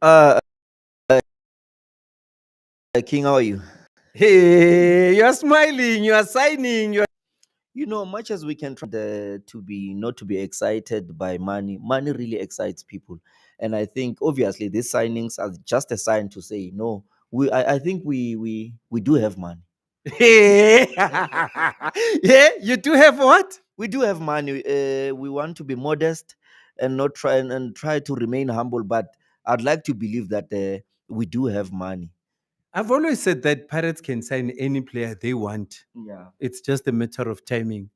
Uh, King, how are you? Hey, you are smiling, you are signing, you are. Much as we can try to be not to be excited by money, money really excites people, and I think obviously these signings are just a sign to say no. I think we do have money. Hey, yeah, you do have what? We do have money. We want to be modest and not try and try to remain humble, but I'd like to believe that we do have money. I've always said that Pirates can sign any player they want. Yeah. It's just a matter of timing.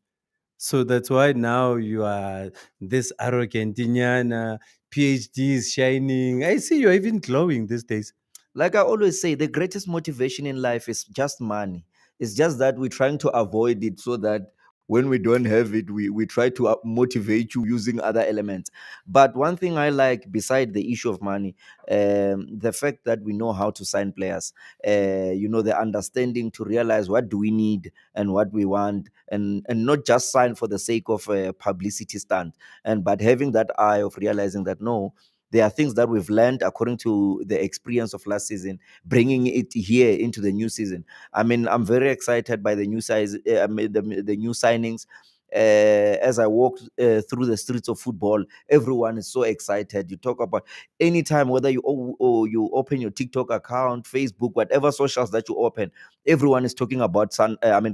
So that's why now you are this arrogant Indiana, PhD is shining. I see you're even glowing these days. Like I always say, the greatest motivation in life is just money. It's just that we're trying to avoid it so that when we don't have it, we try to motivate you using other elements. But one thing I like, beside the issue of money, the fact that we know how to sign players, the understanding to realize what do we need and what we want, and not just sign for the sake of a publicity stunt, but having that eye of realizing that no, there are things that we've learned according to the experience of last season, bringing it here into the new season. I mean, I'm very excited by the new size, the new signings. As I walk through the streets of football, everyone is so excited. You talk about anytime, whether or you open your TikTok account, Facebook, whatever socials that you open, everyone is talking about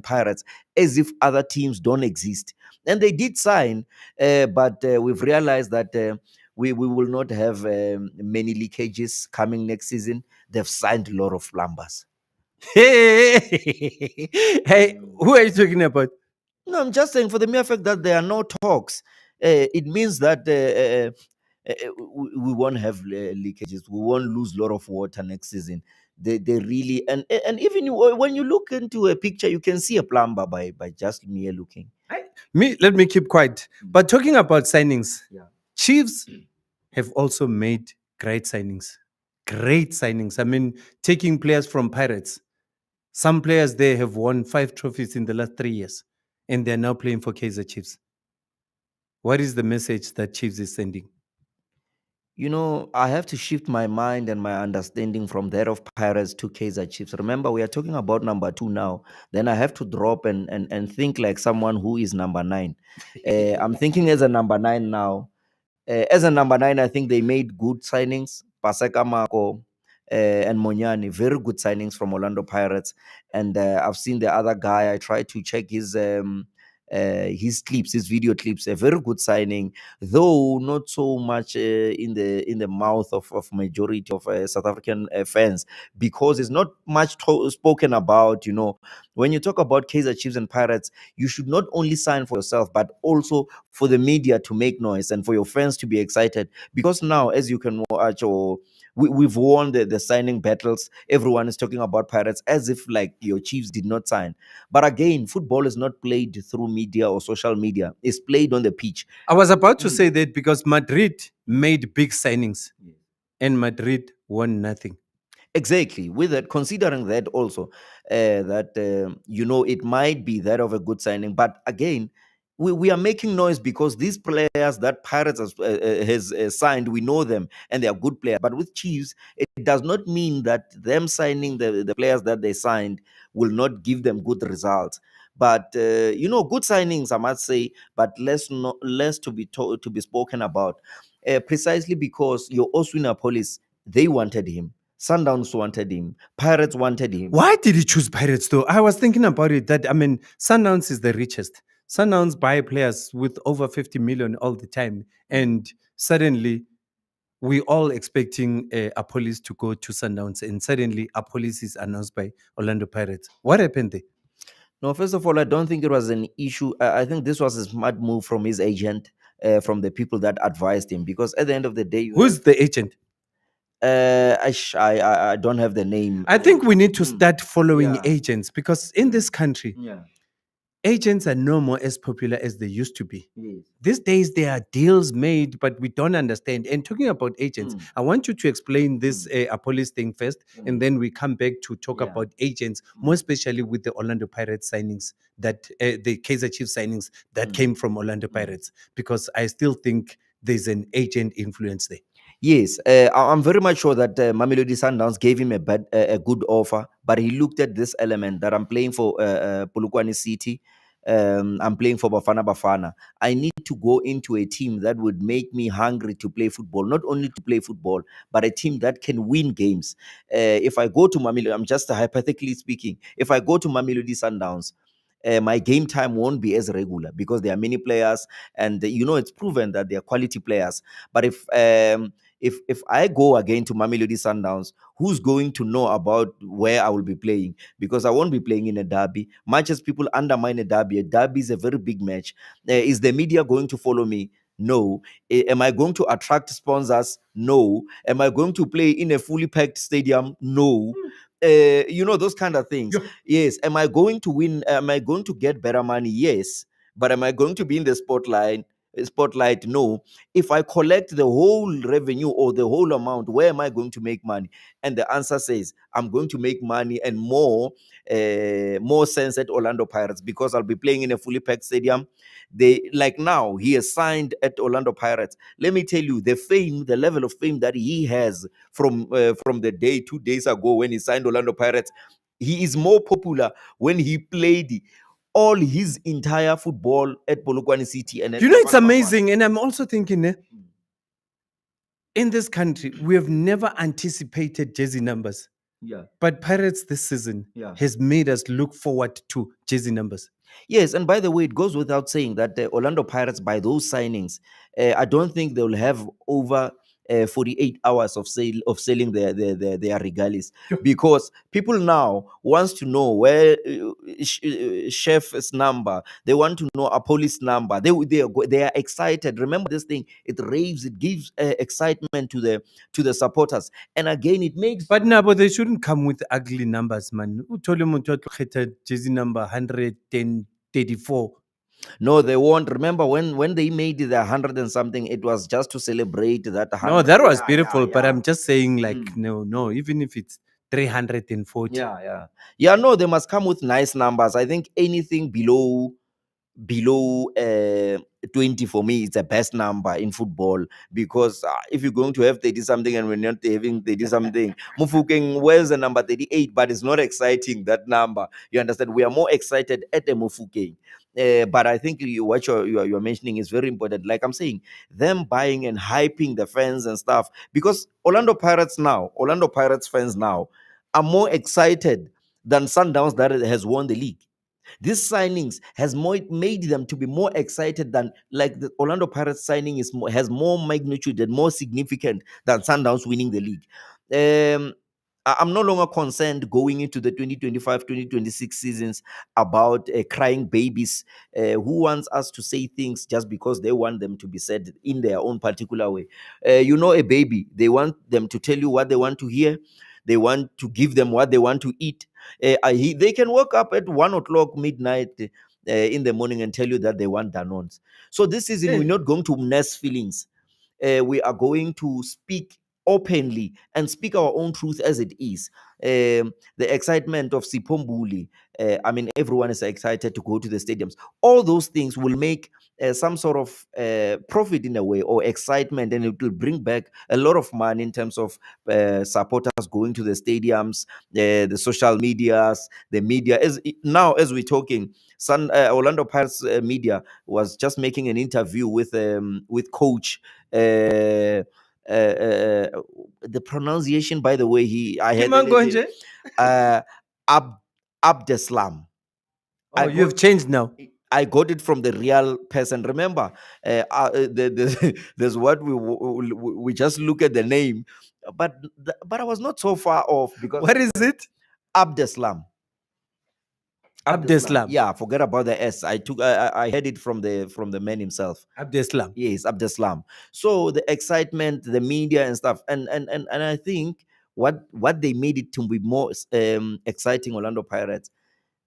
Pirates, as if other teams don't exist. And they did sign, but we've realized that. We will not have many leakages coming next season. They've signed a lot of plumbers. Hey, hey, who are you talking about? No, I'm just saying, for the mere fact that there are no talks, it means that we won't have leakages. We won't lose a lot of water next season. They really, and even when you look into a picture, you can see a plumber by just mere looking. Let me keep quiet. But talking about signings, Yeah. Chiefs have also made great signings. Great signings. I mean, taking players from Pirates. Some players there have won 5 trophies in the last 3 years, and they're now playing for Kaiser Chiefs. What is the message that Chiefs is sending? I have to shift my mind and my understanding from that of Pirates to Kaiser Chiefs. Remember, we are talking about number two now. Then I have to drop and think like someone who is number nine. I'm thinking as a number nine now. As a number nine, I think they made good signings. Paseka Mako and Monyani, very good signings from Orlando Pirates. And I've seen the other guy. I tried to check his clips, his video clips. A very good signing, though not so much in the mouth of majority of South African fans, because it's not much spoken about. When you talk about Kaizer Chiefs and Pirates, you should not only sign for yourself, but also for the media to make noise and for your fans to be excited. Because now, as you can watch, or we've won the signing battles. Everyone is talking about Pirates as if like your Chiefs did not sign. But again, football is not played through media or social media. It's played on the pitch. I was about to say that because Madrid made big signings and Madrid won nothing. Exactly. With that, considering that also, that it might be that of a good signing, but again, we are making noise because these players that Pirates has signed, we know them and they are good players. But with Chiefs, it does not mean that them signing the players that they signed will not give them good results. But good signings, I must say, but less to be spoken about, precisely because your Oswina Police, they wanted him. Sundowns wanted him. Pirates wanted him. Why did he choose Pirates though? I was thinking about it that I mean, Sundowns is the richest. Sundowns buy players with over 50 million all the time, and suddenly we all expecting a police to go to Sundowns, and suddenly a police is announced by Orlando Pirates. What happened there? No, first of all, I don't think it was an issue. I think this was a smart move from his agent, from the people that advised him, because at the end of the day, Who's the agent? I don't have the name. I think we need to start following Yeah. agents because in this country, Yeah. agents are no more as popular as they used to be. Yes. These days, there are deals made, but we don't understand. And talking about agents, I want you to explain this a police thing first, and then we come back to talk Yeah. about agents, more especially with the Orlando Pirates signings, that the Kaizer Chiefs signings that came from Orlando Pirates, because I still think there's an agent influence there. Yes, I'm very much sure that Mamelodi Sundowns gave him a good offer, but he looked at this element that I'm playing for Polokwane City. I'm playing for Bafana Bafana. I need to go into a team that would make me hungry to play football, not only to play football, but a team that can win games. If I go to Mamelodi, I'm just hypothetically speaking, if I go to Mamelodi Sundowns, my game time won't be as regular because there are many players, and it's proven that they are quality players. But if I go again to Mamelodi Sundowns, who's going to know about where I will be playing? Because I won't be playing in a derby. Much as people undermine a derby is a very big match. Is the media going to follow me? No. Am I going to attract sponsors? No. Am I going to play in a fully packed stadium? No. Those kind of things. Yeah. Yes. Am I going to win? Am I going to get better money? Yes. But am I going to be in the spotlight? Spotlight? No. If I collect the whole revenue or the whole amount, where am I going to make money? And the answer says I'm going to make money and more sense at Orlando Pirates because I'll be playing in a fully packed stadium. They like now he is signed at Orlando Pirates. Let me tell you the fame, the level of fame that he has from the day 2 days ago when he signed Orlando Pirates. He is more popular when he played all his entire football at Polokwane City and at It's Bafana Bafana. amazing. And I'm also thinking, in this country, we have never anticipated jersey numbers. Yeah. But Pirates this season Yeah. has made us look forward to jersey numbers. Yes, and by the way, it goes without saying that the Orlando Pirates, by those signings, I don't think they'll have over 48 hours of selling their regales, Yeah. because people now wants to know where chef's number. They want to know a police number. They are excited. Remember this thing. It raves. It gives excitement to the supporters, and again, it makes. But no, but they shouldn't come with ugly numbers, man. Who told him to get jersey number 134? No, they won't. Remember when they made the 100 and something, it was just to celebrate that No, 100. that was Yeah, beautiful. But yeah, I'm just saying, like, yeah. no, even if it's 340. Yeah, no, they must come with nice numbers. I think anything below 20 for me is the best number in football, because if you're going to have 30 something and we're not having 30 something, Mufukeng wears the number 38, but it's not exciting, that number. You understand? We are more excited at the Mufukeng. But I think what you're mentioning is very important. Like I'm saying, them buying and hyping the fans and stuff, because Orlando Pirates fans now are more excited than Sundowns that has won the league. These signings has made them to be more excited than, like, the Orlando Pirates signing has more magnitude and more significant than Sundowns winning the league. I'm no longer concerned going into the 2025-2026 seasons about crying babies who wants us to say things just because they want them to be said in their own particular way. A baby, they want them to tell you what they want to hear. They want to give them what they want to eat. They can wake up at 1 o'clock midnight in the morning and tell you that they want Danone. So this season, we're not going to nurse feelings. We are going to speak openly and speak our own truth as it is. The excitement of Sipombuli, everyone is excited to go to the stadiums. All those things will make some sort of profit in a way, or excitement, and it will bring back a lot of money in terms of supporters going to the stadiums, the social medias, the media. As we're talking, Orlando Pirates media was just making an interview with coach. Uh, the pronunciation, by the way, I had Kimangonje? Ab Abdeslam. Oh, you've changed now. I got it from the real person. Remember, there's what we just look at the name, but I was not so far off, because What is it? Abdeslam. Abdeslam. Yeah, forget about the S. I heard it from the man himself. Abdeslam. Yes, Abdeslam. So the excitement, the media and stuff, and I think what they made it to be more exciting, Orlando Pirates,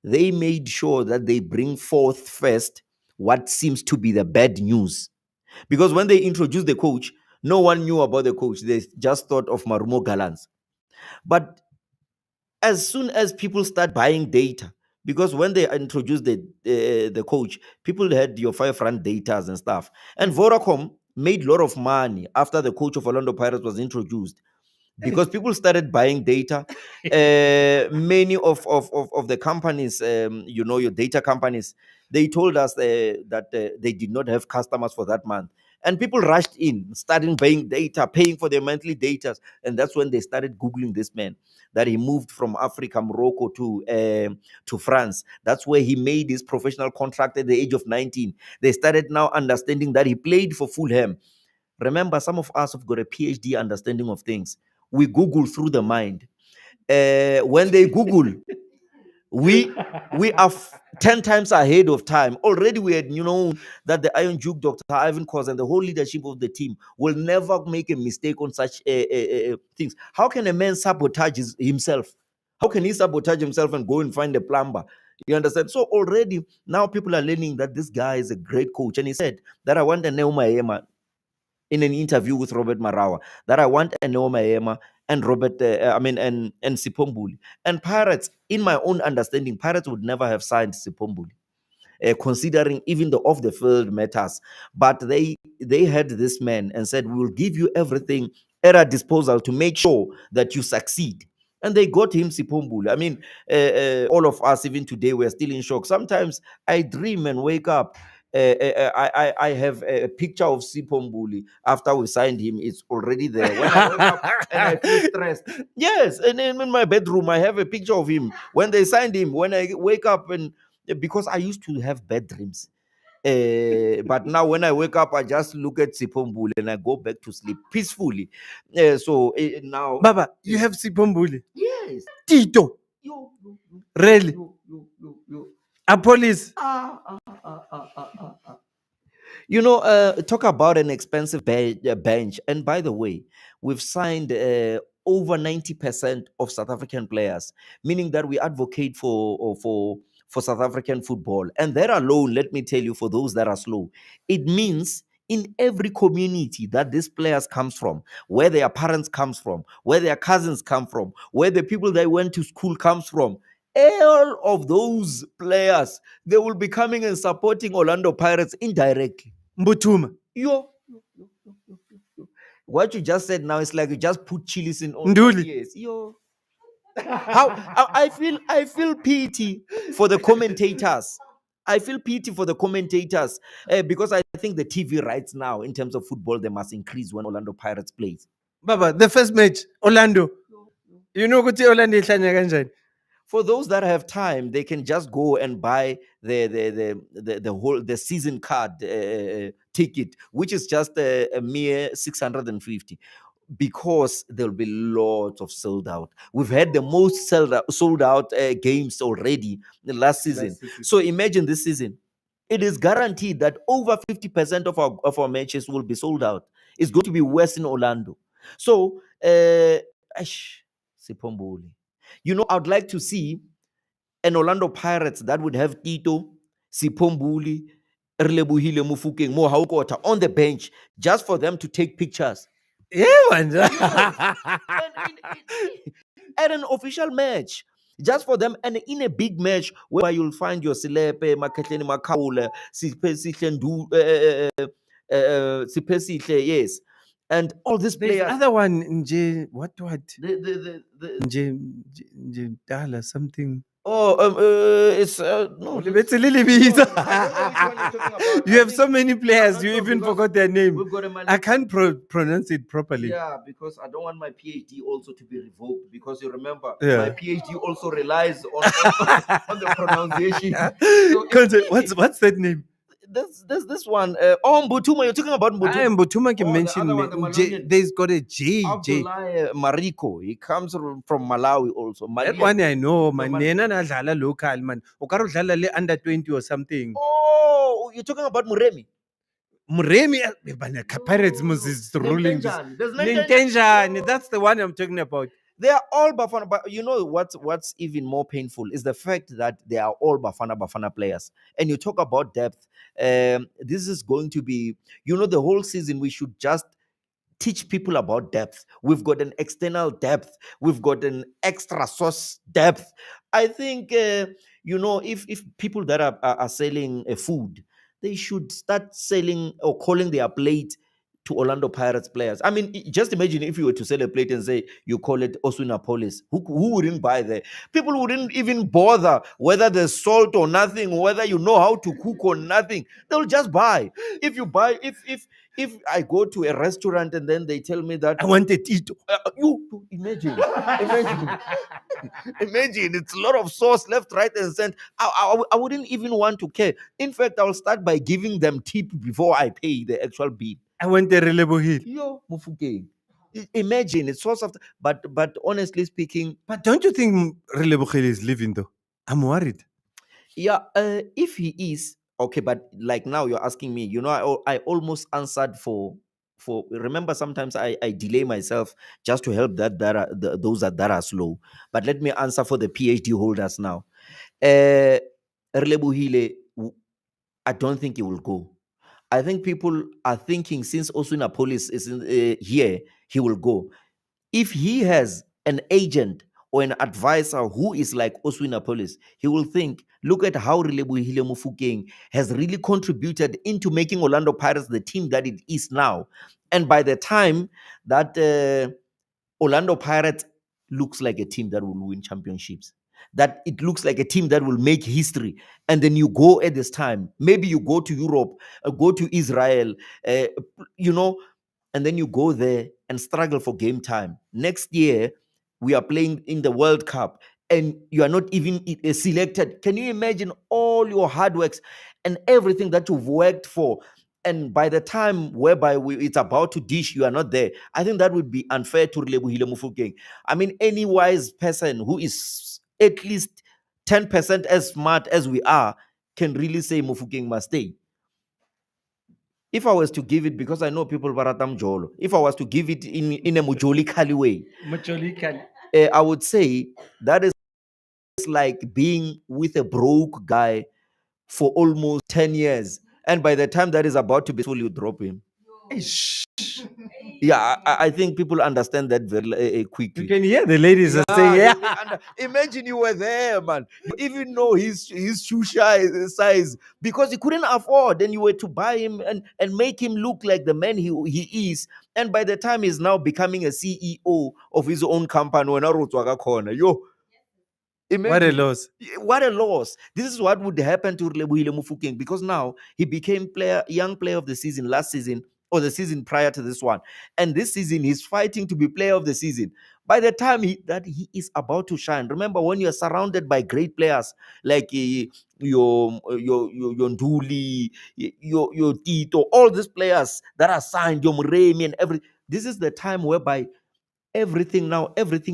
they made sure that they bring forth first what seems to be the bad news. Because when they introduced the coach, no one knew about the coach. They just thought of Marumo Gallants. But as soon as people start buying data, because when they introduced the coach, people had your 5 rand datas and stuff. And Vodacom made a lot of money after the coach of Orlando Pirates was introduced because people started buying data. Many of the companies, your data companies, they told us that they did not have customers for that month. And people rushed in, starting buying data, paying for their monthly data. And that's when they started Googling this man, that he moved from Africa, Morocco to France. That's where he made his professional contract at the age of 19. They started now understanding that he played for Fulham. Remember, some of us have got a PhD understanding of things. We Google through the mind. When they Google, we are 10 times ahead of time. Already we had that the Iron Duke, Dr. Ivan Cos, and the whole leadership of the team will never make a mistake on such things. How can a man sabotage himself? How can he sabotage himself and go and find a plumber? You understand? So already now people are learning that this guy is a great coach. And he said that I want a Neuma Ema in an interview with Robert Marawa, that I want a Neoma Ema and Robert, and Sipombuli. And Pirates, in my own understanding, Pirates would never have signed Sipombuli, considering even the off the field matters. But they had this man and said, we will give you everything at our disposal to make sure that you succeed. And they got him Sipombuli. I mean, all of us, even today, we're still in shock. Sometimes I dream and wake up. I have a picture of Sipombuli after we signed him. It's already there. When I wake up and I feel stressed. Yes, and in my bedroom, I have a picture of him when they signed him. When I wake up and because I used to have bad dreams. But now when I wake up, I just look at Sipombuli and I go back to sleep peacefully. So now, Baba, you have Sipombuli. yes, Tito. Really? A police. Talk about an expensive bench. And by the way, we've signed over 90% of South African players, meaning that we advocate for South African football. And that alone, let me tell you, for those that are slow, it means in every community that these players comes from, where their parents comes from, where their cousins come from, where the people they went to school comes from, all of those players, they will be coming and supporting Orlando Pirates indirectly. Mbutuma. What you just said now is like you just put chilies in all Nduli. ears. How I feel pity for the commentators. I feel pity for the commentators because I think the TV rights now in terms of football they must increase when Orlando Pirates plays. Baba, the first match, Orlando. You know what Orlando ihlanya kanjani? For those that have time, they can just go and buy the whole the season card ticket, which is just a mere 650, because there'll be lots of sold out. We've had the most sold out games already the last season. So imagine this season. It is guaranteed that over 50% of our matches will be sold out. It's going to be worse in Orlando. So, Sipomboli. I'd like to see an Orlando Pirates that would have Tito, Sipombuli, Relebohile Mufukeng, Mo Haukota on the bench just for them to take pictures. Yeah, man. At an official match. Just for them, and in a big match where you'll find your Silepe, Makatleni Makaula, yes. And all these There's players. other one, Nje, what? The Nje Dala, something. It's no. It's a little bit. You have so many players, you even forgot their name. We've got I can't pronounce it properly. Yeah, because I don't want my PhD also to be revoked, because you remember my Yeah. PhD also relies on the pronunciation. What's that name? This one. Mbutuma, you're talking about Mbutuma. Mbutuma can Oh, the mention other one, the Malawian. there's got a J. Abdullah Mariko. He comes from Malawi also. That one I know, man. Nena na dlala local, man. Okaro dlala le under 20 or something. Oh, you're talking about Muremi. Muremi, Pirates is ruling this. Nintenjan, that's the one I'm talking about. They are all Bafana, but you know what's even more painful is the fact that they are all Bafana players. And you talk about depth. This is going to be, the whole season we should just teach people about depth. We've got an external depth. We've got an extra source depth. I think, if people that are selling food, they should start selling or calling their plate to Orlando Pirates players. I mean, just imagine if you were to sell a plate and say you call it Osunapolis. Who wouldn't buy there? People wouldn't even bother whether there's salt or nothing, whether you know how to cook or nothing. They'll just buy. If you buy, if I go to a restaurant and then they tell me that I want a Tito. you imagine, imagine it's a lot of sauce left, right, and center. I wouldn't even want to care. In fact, I'll start by giving them tip before I pay the actual bill. I want a reliable hill. Yo, Mufukeng. Imagine it's source of, but honestly speaking, But don't you think reliable hill is living though? I'm worried. yeah, if he is okay, but like now you're asking me, you know, I almost answered for. Remember, sometimes I delay myself just to help those that are slow. But let me answer for the PhD holders now. Relebohile, I don't think he will go. I think people are thinking since Osuna Police is here, he will go. If he has an agent or an advisor who is like Oswina Police, he will think, look at how Relebohile Mofokeng has really contributed into making Orlando Pirates the team that it is now. And by the time that Orlando Pirates looks like a team that will win championships, that it looks like a team that will make history, and then you go at this time, maybe you go to Europe, go to Israel, you know, and then you go there and struggle for game time. Next year, we are playing in the World Cup and you are not even selected. Can you imagine all your hard works and everything that you've worked for? And by the time whereby it's about to dish, you are not there. I think that would be unfair to Relebohile Mofokeng. I mean, any wise person who is at least 10% as smart as we are can really say Mofokeng must stay. If I was to give it, because I know people baratam jolo, if I was to give it in a Mujoli Kali way, I would say that is like being with a broke guy for almost 10 years. And by the time that is about to be full, you drop him. Yeah, I think people understand that very You quickly. can hear the ladies are saying, yeah. Imagine you were there, man. You even know his shoe size because he couldn't afford, and you were to buy him and make him look like the man he is. And by the time he's now becoming a CEO of his own company, when yo, What a loss. what a loss. This is what would happen to Relebohile Mofokeng because now he became young player of the season last season or the season prior to this one. And this season he's fighting to be player of the season. By the time he is about to shine, remember when you're surrounded by great players like your Nduli, your Tito, all these players that are signed, your Muremi and every, this is the time whereby everything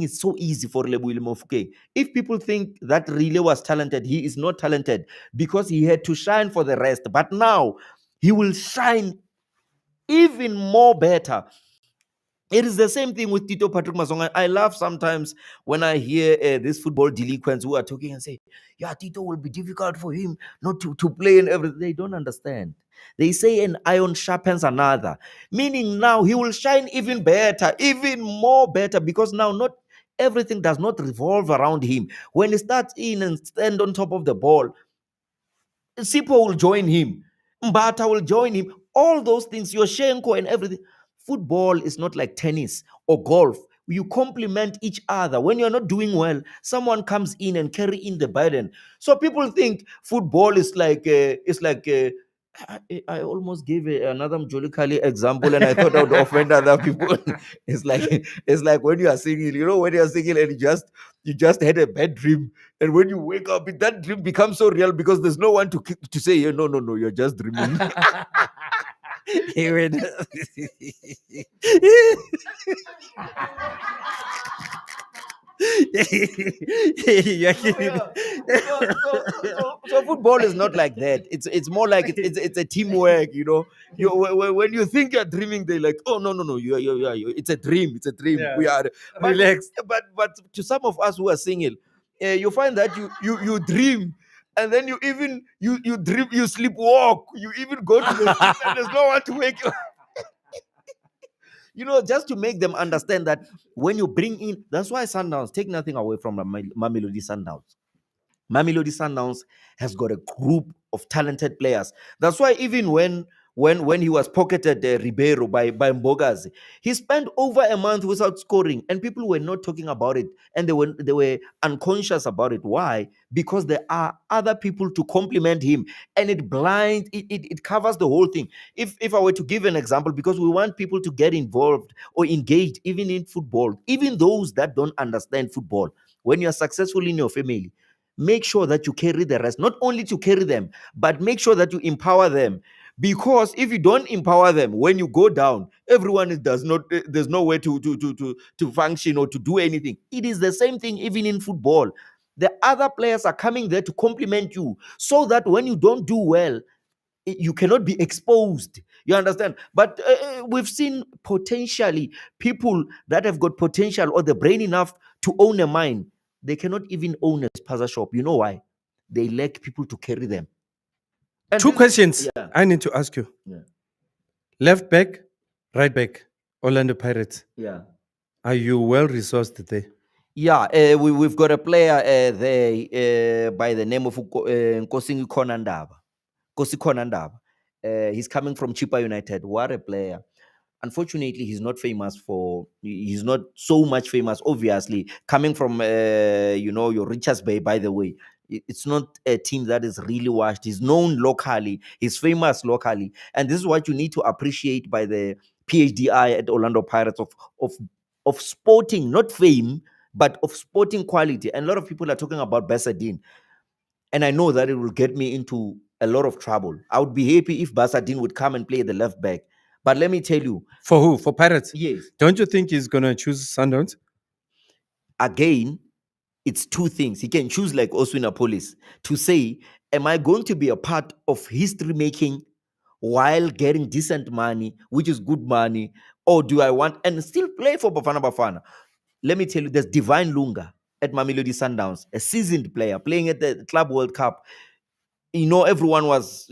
is so easy for Relebohile Mofokeng. If people think that Rile was talented, he is not talented because he had to shine for the rest. But now he will shine even more better. It is the same thing with Tito Patrick Masonga. I laugh sometimes when I hear these football delinquents who are talking and say, yeah, Tito will be difficult for him not to play and everything. They don't understand. They say an iron sharpens another, meaning now he will shine even better, even more better, because now not everything does not revolve around him. When he starts in and stand on top of the ball, Sipo will join him. Mbata will join him. All those things, Yoshenko and everything. Football is not like tennis or golf. You complement each other. When you're not doing well, someone comes in and carry in the burden. So people think football is like I almost gave another Mjoli Kali example, and I thought I would offend other people. It's like when you are singing, you know, when you are singing and you just had a bad dream, and when you wake up, that dream becomes so real because there's no one to say, yeah, no, you're just dreaming. So football is not like that. It's more like it's a teamwork. You know, when you think you're dreaming, they're like, oh no, it's a dream. It's a dream. Yeah. We are Relax. But to some of us who are single, you find that you dream. And then you even you dream, you sleepwalk, you even go to the sleep and there's no one to wake you. You know, just to make them understand that when you bring in, that's why Sundowns, take nothing away from Mamelodi Sundowns. Mamelodi Sundowns has got a group of talented players. That's why even when when he was pocketed Ribeiro by Mbogazi. He spent over a month without scoring, and people were not talking about it, and they were unconscious about it. Why? Because there are other people to complement him, and it covers the whole thing. If I were to give an example, because we want people to get involved or engaged even in football, even those that don't understand football, when you are successful in your family, make sure that you carry the rest, not only to carry them, but make sure that you empower them. Because if you don't empower them, when you go down, everyone does not, there's nowhere to function or to do anything. It is the same thing even in football. The other players are coming there to complement you, so that when you don't do well, you cannot be exposed. You understand? But we've seen potentially people that have got potential or the brain enough to own a mine. They cannot even own a spaza shop. You know why? They lack people to carry them. And Two this, questions yeah, I need to ask you. yeah, Left back, right back, Orlando Pirates. yeah. Are you well resourced there? Yeah, we've got a player there by the name of Nkosi Konandaba. Nkosi Konandaba. He's coming from Chipa United. What a player. Unfortunately, he's not famous for, he's not so much famous, obviously, coming from, your Richards Bay, by the way. It's not a team that is really watched. He's known locally, he's famous locally. And this is what you need to appreciate by the PhDI at Orlando Pirates of, of sporting, not fame, but of sporting quality. And a lot of people are talking about Basadine. And I know that it will get me into a lot of trouble. I would be happy if Basadine would come and play the left back. But let me tell you, For who? For Pirates? yes, Don't you think he's going to choose Sundowns? again, it's two things. He can choose like Oswinapolis to say, am I going to be a part of history making while getting decent money, which is good money, or do I want and still play for Bafana Bafana? Let me tell you, there's Divine Lunga at Mamelodi Sundowns, a seasoned player playing at the Club World Cup. Everyone was,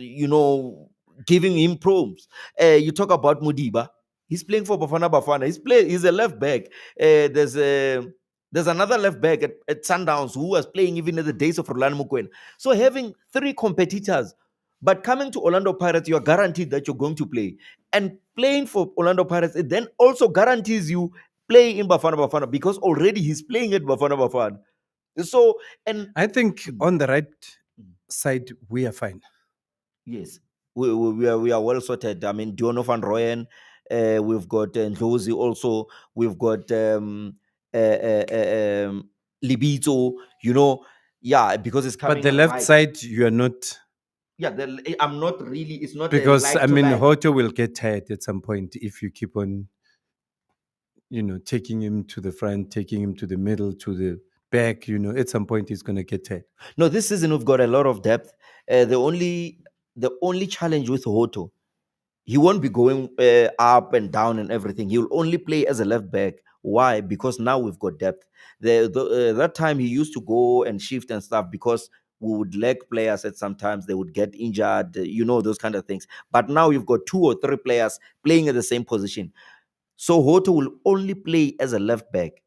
giving him prompts. You talk about Mudiba. He's playing for Bafana Bafana. He's a left back. There's another left back at Sundowns who was playing even in the days of Rolando Mukwena. So having three competitors, but coming to Orlando Pirates, you are guaranteed that you're going to play. And playing for Orlando Pirates, it then also guarantees you play in Bafana Bafana, because already he's playing at Bafana Bafana. So, and I think on the right side, we are fine. yes, we are well sorted. I mean, Diono van Rooyen, we've got Ndlozi also, we've got Libito, yeah, because it's coming But the up left right. side, you are not. Yeah, I'm not really, it's not a Because, like I to mean, like. Hoto will get tired at some point if you keep on, taking him to the front, taking him to the middle, to the back. At some point he's going to get tired. No, this season we've got a lot of depth. The only challenge with Hoto, he won't be going up and down and everything. He'll only play as a left back. Why? Because now we've got depth. That time he used to go and shift and stuff, because we would lack players at sometimes they would get injured, those kind of things. But now you've got two or three players playing at the same position. So Hoto will only play as a left back.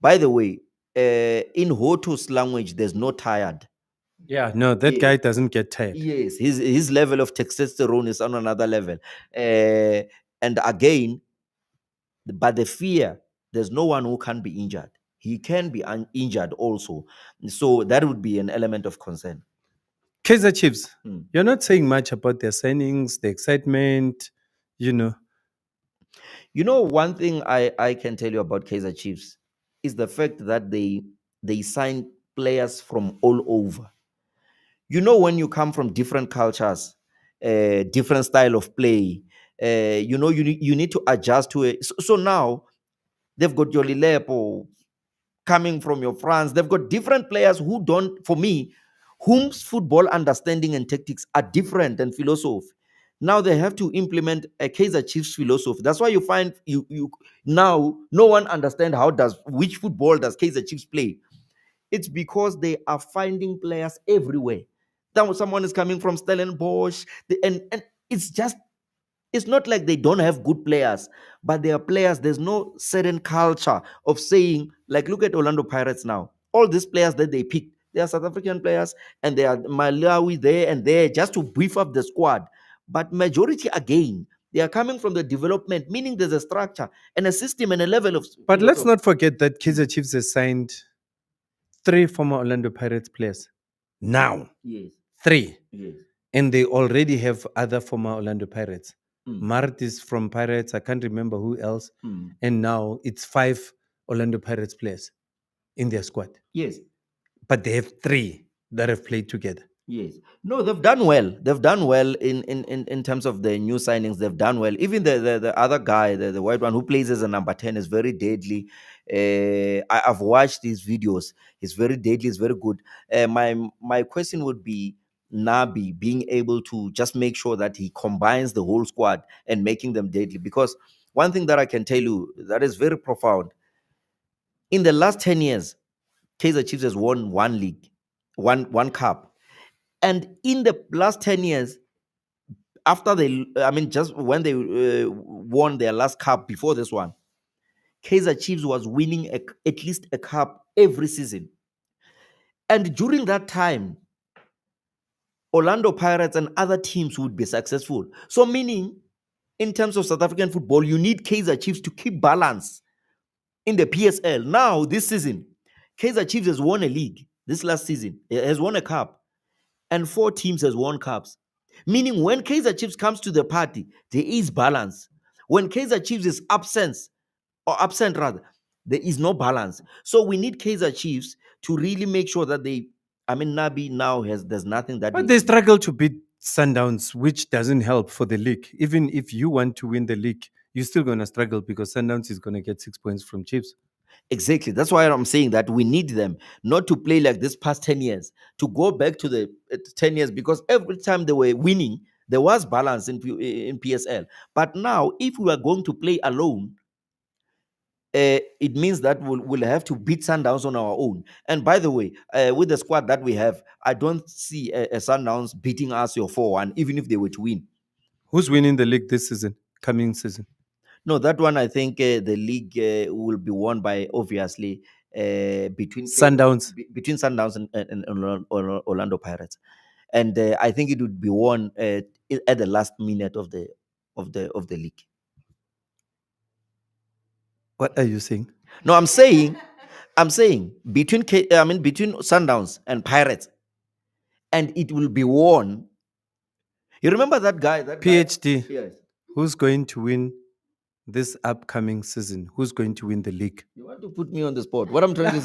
By the way, in Hoto's language, there's no tired. Yeah, no, that guy doesn't get tired. Yes, his level of testosterone is on another level. And again, but the fear, there's no one who can be injured. He can be injured also. So that would be an element of concern. Kaiser Chiefs, Mm. you're not saying much about their signings, the excitement, you know. One thing I can tell you about Kaiser Chiefs is the fact that they sign players from all over. When you come from different cultures, different style of play, you need to adjust to it. So now they've got Yoli Lepo coming from your France. They've got different players who don't, for me, whom's football understanding and tactics are different and philosophy. Now they have to implement a Kaiser Chiefs philosophy. That's why you find you now no one understand which football does Kaiser Chiefs play. It's because they are finding players everywhere. Then someone is coming from Stellenbosch, and it's not like they don't have good players, but they are players. There's no certain culture of saying, like, look at Orlando Pirates now. All these players that they picked, they are South African players, and they are Malawi there and there just to beef up the squad. But majority again, they are coming from the development, meaning there's a structure and a system and a level of. But let's not forget that Kaizer Chiefs has signed 3 former Orlando Pirates players. Now, Yes. 3. Yes. And they already have other former Orlando Pirates. Mm. Mart is from Pirates. I can't remember who else. Mm. And now it's 5 Orlando Pirates players in their squad. Yes. But they have 3 that have played together. Yes. No, they've done well. They've done well in terms of the new signings. They've done well. Even the other guy, the white one who plays as a number 10 is very deadly. I've watched these videos. He's very deadly. He's very good. My question would be Nabi being able to just make sure that he combines the whole squad and making them deadly. Because one thing that I can tell you that is very profound. In the last 10 years, Kaizer Chiefs has won one league, one cup. And in the last 10 years, after just when they won their last cup before this one, Kaizer Chiefs was winning at least a cup every season. And during that time, Orlando Pirates and other teams would be successful. So meaning, in terms of South African football, you need Kaizer Chiefs to keep balance in the PSL. Now, this season, Kaizer Chiefs has won a league. This last season, has won a cup. And 4 teams has won cups. Meaning when Kaizer Chiefs comes to the party, there is balance. When Kaizer Chiefs is absent, there is no balance. So we need Kaizer Chiefs to really make sure that Nabi now there's nothing that. But they struggle to beat Sundowns, which doesn't help for the league. Even if you want to win the league, you're still going to struggle because Sundowns is going to get 6 points from Chiefs. Exactly. That's why I'm saying that we need them not to play like this past 10 years, to go back to the 10 years, because every time they were winning, there was balance in PSL. But now, if we are going to play alone, it means that we'll have to beat Sundowns on our own. And by the way, with the squad that we have, I don't see a Sundowns beating us your 4-1, even if they were to win. Who's winning the league this season, coming season? No, that one I think the league will be won by, obviously, between Sundowns. Between Sundowns and Orlando Pirates, and I think it would be won at the last minute of the league. What are you saying? No, I'm saying between between Sundowns and Pirates, and it will be won. You remember that guy? PhD. Yes. Who's going to win this upcoming season? Who's going to win the league? You want to put me on the spot? What I'm trying to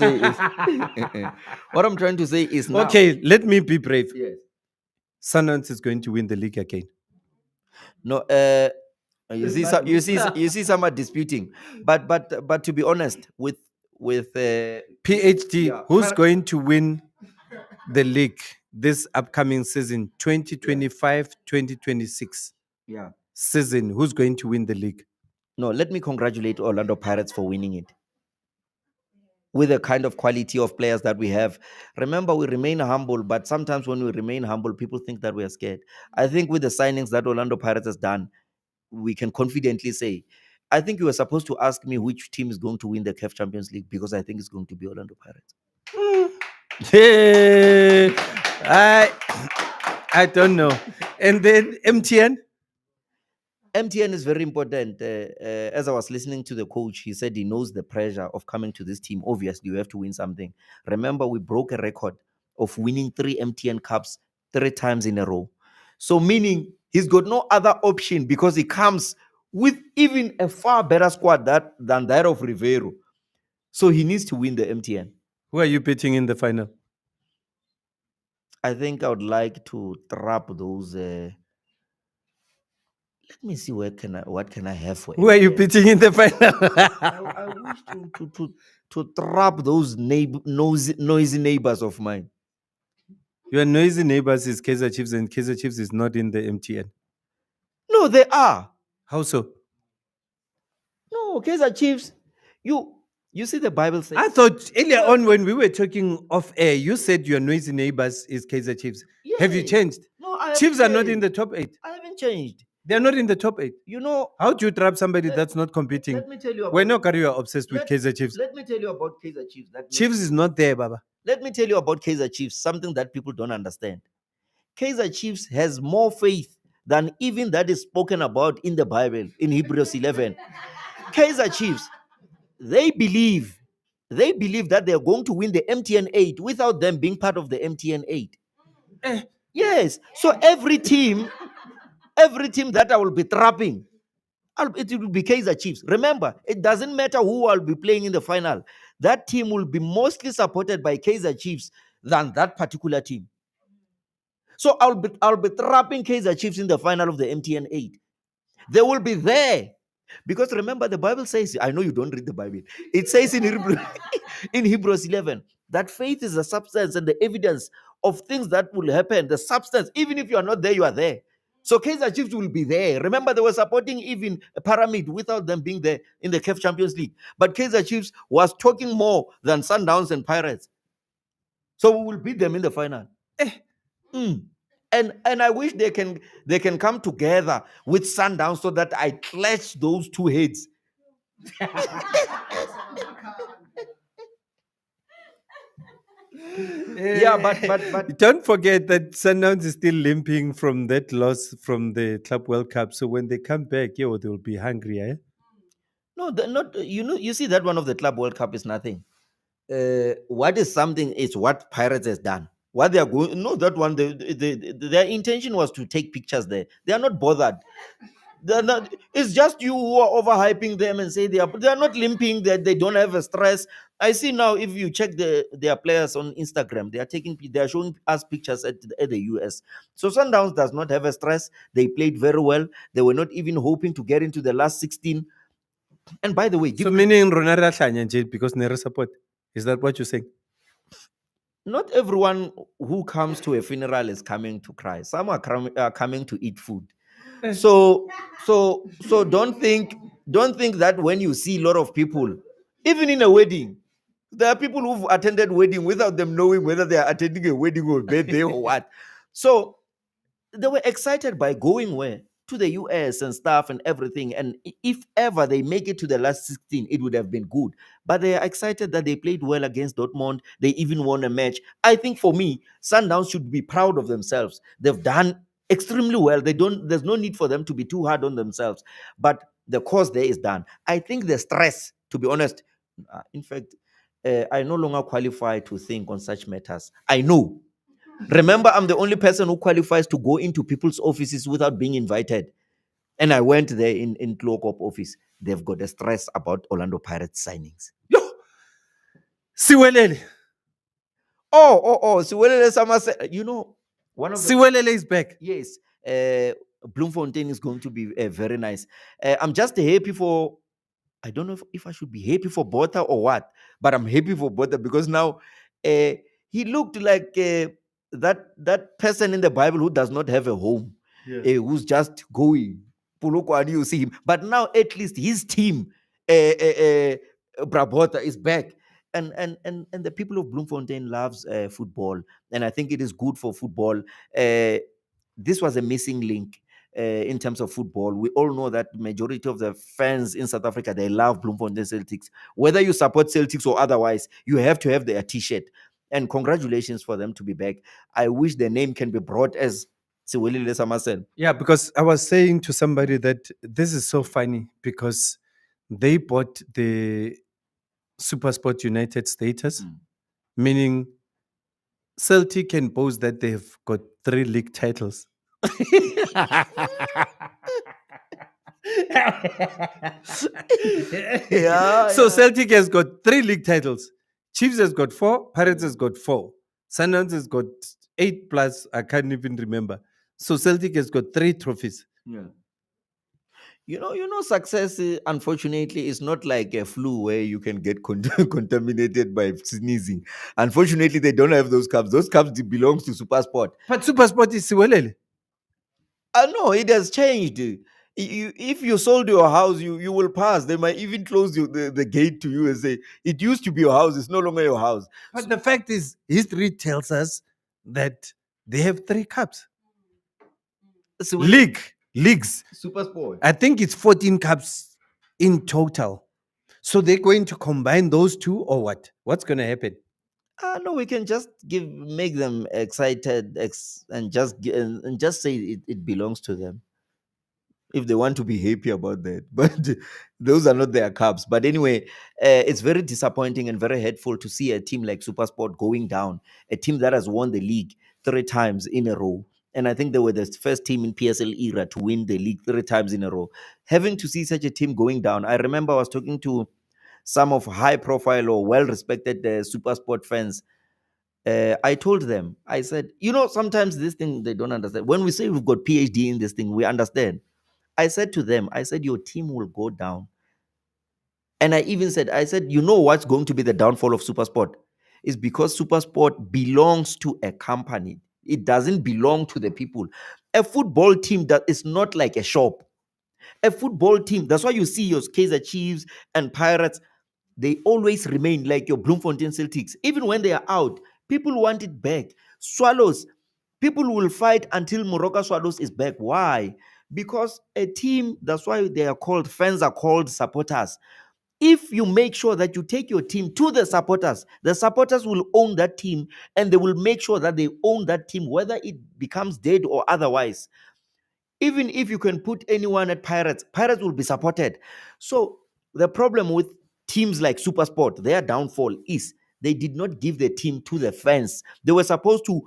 say is now. Okay, let me be brave. Yes. Sundowns is going to win the league again. No, you see some are disputing, but to be honest, with PhD, who's going to win the league this upcoming season, 2025-2026 season? Who's going to win the league? No, let me congratulate Orlando Pirates for winning it. With the kind of quality of players that we have. Remember, we remain humble, but sometimes when we remain humble, people think that we are scared. I think with the signings that Orlando Pirates has done, we can confidently say, I think you were supposed to ask me which team is going to win the CAF Champions League, because I think it's going to be Orlando Pirates. Hey, I don't know. And then MTN? MTN is very important. As I was listening to the coach, he said he knows the pressure of coming to this team. Obviously, you have to win something. Remember, we broke a record of winning 3 MTN Cups 3 times in a row. So meaning he's got no other option, because he comes with even a far better squad than that of Rivero. So he needs to win the MTN. Who are you betting in the final? I think I would like to trap those. Let me see what can I have for. Who are you betting in the final? I wish to trap those noisy neighbors of mine. Your noisy neighbors is Kaizer Chiefs, and Kaizer Chiefs is not in the MTN. No, they are. How so? No, Kaizer Chiefs. You see the Bible says. I thought earlier on when we were talking off air, you said your noisy neighbors is Kaizer Chiefs. Yes. Have you changed? No, Chiefs are not in the top 8. I haven't changed. They're not in the top 8. You know, how do you trap somebody that's not competing? Let me tell you. We're not you are obsessed with Kaizer Chiefs. Let me tell you about Kaizer Chiefs. Chiefs is not there, Baba. Let me tell you about Kaizer Chiefs. Something that people don't understand. Kaizer Chiefs has more faith than even that is spoken about in the Bible in Hebrews 11. Kaiser Chiefs, they believe that they're going to win the MTN 8 without them being part of the MTN 8. Yes. So every team that I will be trapping, it will be Kaiser Chiefs. Remember, it doesn't matter who I'll be playing in the final. That team will be mostly supported by Kaiser Chiefs than that particular team. So I'll be trapping Kaiser Chiefs in the final of the MTN 8. They will be there. Because remember, the Bible says, I know you don't read the Bible. It says in in Hebrews 11 that faith is the substance and the evidence of things that will happen. The substance, even if you are not there, you are there. So Kaiser Chiefs will be there. Remember, they were supporting even a Pyramid without them being there in the CAF Champions League. But Kaiser Chiefs was talking more than Sundowns and Pirates. So we will beat them in the final. Mm. And I wish they can come together with Sundown so that I clash those two heads. Yeah, but Don't forget that Sundowns is still limping from that loss from the Club World Cup. So when they come back, yo, they'll be hungry, eh? no, not you see that one of the Club World Cup is nothing. What is something is what Pirates has done. What they are going, no, that one, their intention was to take pictures there. They are not bothered. They're not. It's just you who are overhyping them and say they are not limping. That they don't have a stress. I see now. If you check their players on Instagram, they are showing us pictures at the US. So Sundowns does not have a stress. They played very well. They were not even hoping to get into the last 16. And by the way, So meaning Ronaldo Shanya because never support. Is that what you're saying? not everyone who comes to a funeral is coming to cry. Some are coming to eat food. So don't think that when you see a lot of people, even in a wedding, there are people who've attended wedding without them knowing whether they are attending a wedding or birthday or what. So they were excited by going where? To the US and stuff and everything. And if ever they make it to the last 16, it would have been good. But they are excited that they played well against Dortmund. They even won a match. I think for me, Sundowns should be proud of themselves. They've done extremely well. There's no need for them to be too hard on themselves. But the course there is done. I think the stress, to be honest, in fact, I no longer qualify to think on such matters. I know. Remember, I'm the only person who qualifies to go into people's offices without being invited. And I went there in Clocop office. They've got a stress about Orlando Pirates signings. Yo, Siwelele. Siwelele Somerset. You know, one of the, Siwelele is back. yes, Bloemfontein is going to be very nice. I'm just happy for. I don't know if I should be happy for Botha or what, but I'm happy for Botha because now he looked like that person in the Bible who does not have a home, who's just going. Polokwane, you see him, but now at least his team, Brabota, is back. And the people of Bloemfontein loves football, and I think it is good for football. This was a missing link in terms of football. We all know that majority of the fans in South Africa, they love Bloemfontein Celtics. Whether you support Celtics or otherwise, you have to have their t-shirt. And congratulations for them to be back. I wish their name can be brought as Siwelele Somerset. Yeah, because I was saying to somebody that this is so funny because they bought the Supersport United status, meaning Celtic can boast that they've got 3 league titles. Yeah, So yeah. Celtic has got 3 league titles. Chiefs has got 4. Pirates has got 4. Sundowns has got 8 plus. I can't even remember. So Celtic has got 3 trophies. Yeah. You know, success, unfortunately, is not like a flu where you can get contaminated by sneezing. Unfortunately, they don't have those cups. Those cups belongs to Supersport. But Supersport is Siwelele. No, it has changed. If you sold your house, you will pass. They might even close the gate to you and say, it used to be your house. It's no longer your house. But the fact is, history tells us that they have 3 cups. So Leagues. Supersport. I think it's 14 cups in total. So they're going to combine those two or what? What's going to happen? No, we can just make them excited, and just say it belongs to them if they want to be happy about that. But those are not their cups. But anyway, it's very disappointing and very hurtful to see a team like SuperSport going down, a team that has won the league 3 times in a row. And I think they were the first team in PSL era to win the league 3 times in a row. Having to see such a team going down, I remember I was talking to some of high profile or well respected SuperSport fans. I told them, I said, sometimes this thing they don't understand. When we say we've got PhD in this thing, we understand. I said to them, I said, your team will go down. And I even said, what's going to be the downfall of Supersport? Is because Supersport belongs to a company. It doesn't belong to the people. A football team that is not like a shop. A football team, that's why you see your Kaizer Chiefs and Pirates, they always remain like your Bloemfontein Celtics. Even when they are out, people want it back. Swallows, people will fight until Moroka Swallows is back. Why? Because a team, that's why they are called, fans are called supporters. If you make sure that you take your team to the supporters will own that team, and they will make sure that they own that team, whether it becomes dead or otherwise. Even if you can put anyone at Pirates, Pirates will be supported. So the problem with teams like Supersport, their downfall is they did not give the team to the fans. They were supposed to.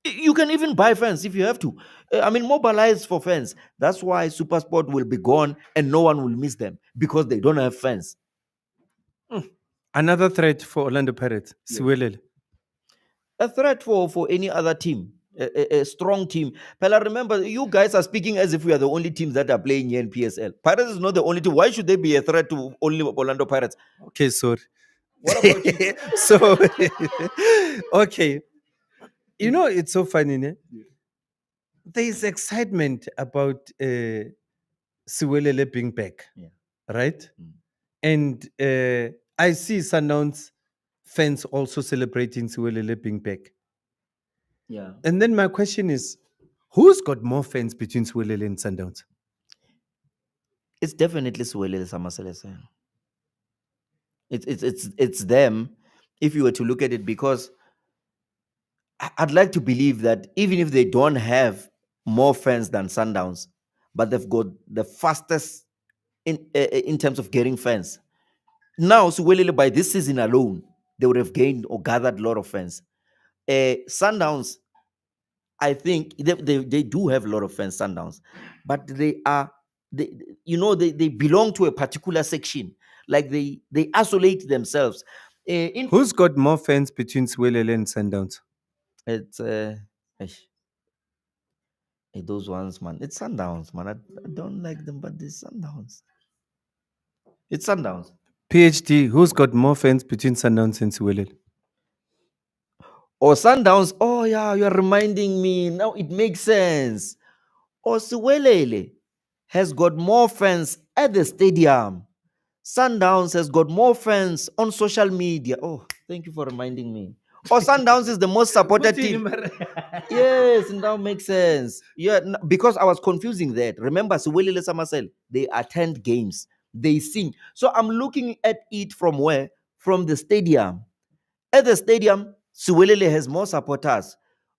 You can even buy fans if you have to. Mobilize for fans. That's why Supersport will be gone and no one will miss them because they don't have fans. Another threat for Orlando Pirates, Yeah. Siwelele. A threat for any other team, a strong team. Pella, remember, you guys are speaking as if we are the only teams that are playing here in PSL. Pirates is not the only team. Why should they be a threat to only Orlando Pirates? Okay, sorry. What about you? So, okay. It's so funny, ne? There is excitement about Siwelele being back, Yeah. right? Mm. And I see Sundowns fans also celebrating Siwelele being back. Yeah. And then my question is, who's got more fans between Siwelele and Sundowns? It's definitely Suwelele Samaselese. It's them, if you were to look at it, because I'd like to believe that even if they don't have more fans than Sundowns, but they've got the fastest in terms of getting fans. Now, Suwelele, by this season alone, they would have gained or gathered a lot of fans. Sundowns, I think they do have a lot of fans, Sundowns, but they belong to a particular section. Like they isolate themselves. Who's got more fans between Siwelele and Sundowns? It's eish, those ones, man. It's Sundowns, man. I don't like them, but it's Sundowns. It's Sundowns. PhD, who's got more fans between Sundowns and Siwelele? Or Sundowns. Oh yeah, you are reminding me. Now it makes sense. Or Siwelele has got more fans at the stadium. Sundowns has got more fans on social media. Oh, thank you for reminding me. Or Sundowns is the most supported team. Yes, now makes sense. Yeah, because I was confusing that. Remember, Siwelele Samasel, they attend games, they sing. So I'm looking at it from where? From the stadium. At the stadium, Siwelele has more supporters.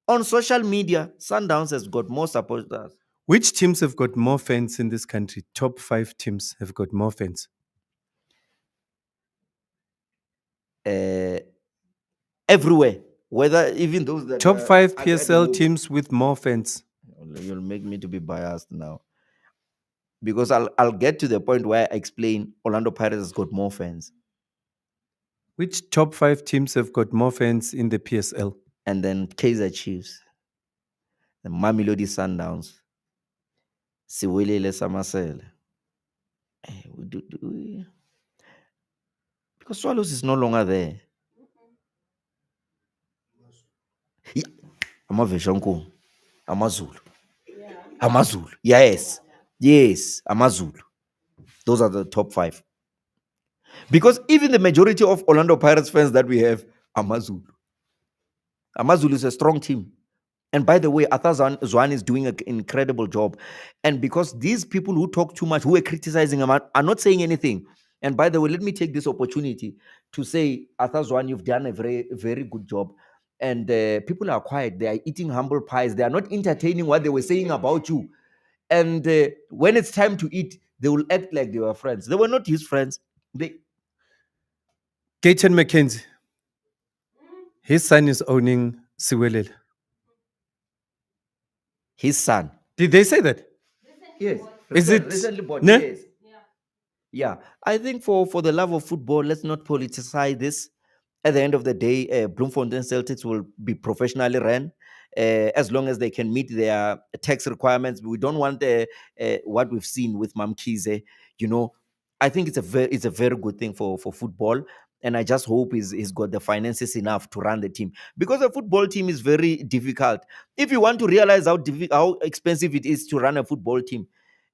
On social media, Sundowns has got more supporters. Which teams have got more fans in this country? Top 5 teams have got more fans. Everywhere. Whether even those that Top 5 at the PSL most. teams with more fans. You'll make me to be biased now. Because I'll get to the point where I explain Orlando Pirates has got more fans. Which top 5 teams have got more fans in the PSL? And then Kaizer Chiefs, the Mamelodi Sundowns, Siwelele Samasele. Because Swallows is no longer there. Yeah. Amaveshonko, Amazulu. Amazulu. Yes. Yes. Amazulu. Those are the top 5. Because even the majority of Orlando Pirates fans that we have are Amazulu. Amazulu is a strong team. And by the way, Arthur Zwan is doing an incredible job. And because these people who talk too much, who are criticizing him, are not saying anything. And by the way, let me take this opportunity to say, Athazwan, you've done a very good job. And people are quiet. They are eating humble pies. They are not entertaining what they were saying about you. And when it's time to eat, they will act like they were friends. They were not his friends. They Gayton McKenzie, his son is owning Siwelele. his son. Did they say that? Yes. Is it? Recently bought? No? Yes. Yeah, I think for the love of football, let's not politicize this. At the end of the day, Bloemfontein Celtics will be professionally run as long as they can meet their tax requirements. We don't want what we've seen with Mamkize. You know, I think it's a very good thing for football, and I just hope he's got the finances enough to run the team, because a football team is very difficult. If you want to realize how expensive it is to run a football team,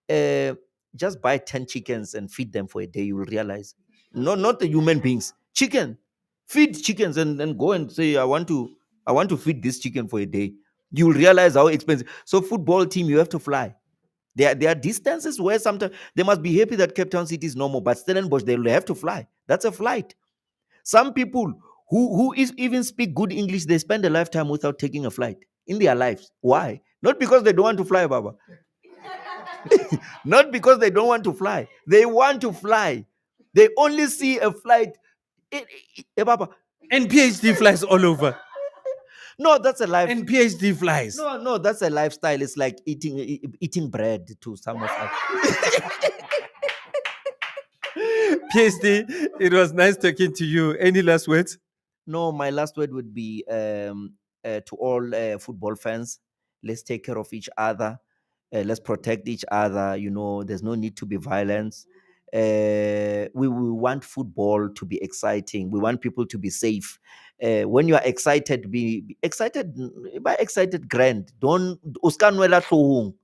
uh, just buy 10 chickens and feed them for a day. You will realize, no, not the human beings, chicken. Feed chickens and go and say, I want to feed this chicken for a day. You will realize how expensive. So football team, you have to fly. There are distances where sometimes they must be happy that Cape Town City is normal, but Stellenbosch, they will have to fly. That's a flight. Some people even speak good English, they spend a lifetime without taking a flight in their lives. Why? Not because they don't want to fly, Baba. Not because they don't want to fly. They want to fly. They only see a flight. Baba. And PhD flies all over. No, that's a life. And PhD flies. No, that's a lifestyle. It's like eating bread to some of us. PhD, it was nice talking to you. Any last words? No, my last word would be to all football fans: let's take care of each other. Let's protect each other. There's no need to be violence. We want football to be exciting. We want people to be safe. When you are excited, be excited. By excited, grand. Don't uskanwela hlong.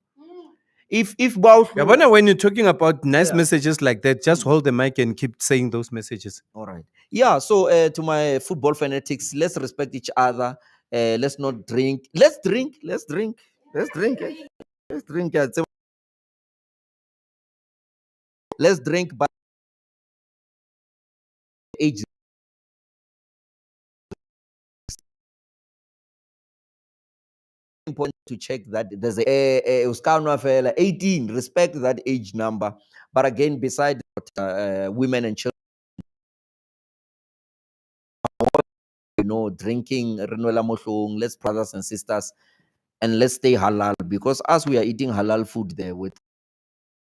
If Yabona, when you're talking about nice Yeah. messages like that, just hold the mic and keep saying those messages. All right. Yeah. So to my football fanatics, let's respect each other. Let's not drink. Let's drink. Let's drink. Let's drink. Let's drink. Let's drink, but age important to check that there's a Uskano fella 18. Respect that age number. But again, beside women and children, drinking, Renwela Mohlong, let's brothers and sisters, and let's stay halal, because as we are eating halal food there with